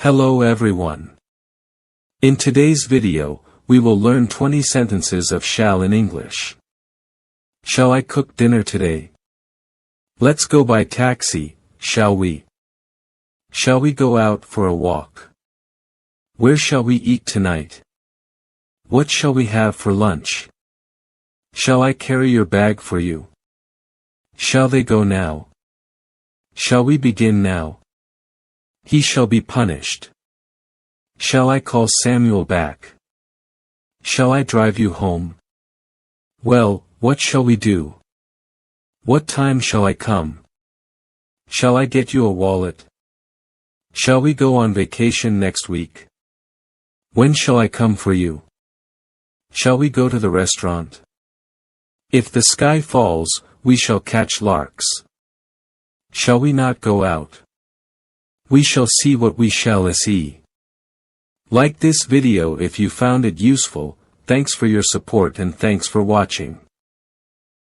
Hello everyone. In today's video, we will learn 20 sentences of shall in English. Shall I cook dinner today? Let's go by taxi, shall we? Shall we go out for a walk? Where shall we eat tonight? What shall we have for lunch? Shall I carry your bag for you? Shall they go now? Shall we begin now? He shall be punished. Shall I call Samuel back? Shall I drive you home? Well, what shall we do? What time shall I come? Shall I get you a wallet? Shall we go on vacation next week? When shall I come for you? Shall we go to the restaurant? If the sky falls, we shall catch larks. Shall we not go out? We shall see what we shall see. Like this video if you found it useful. Thanks for your support and thanks for watching.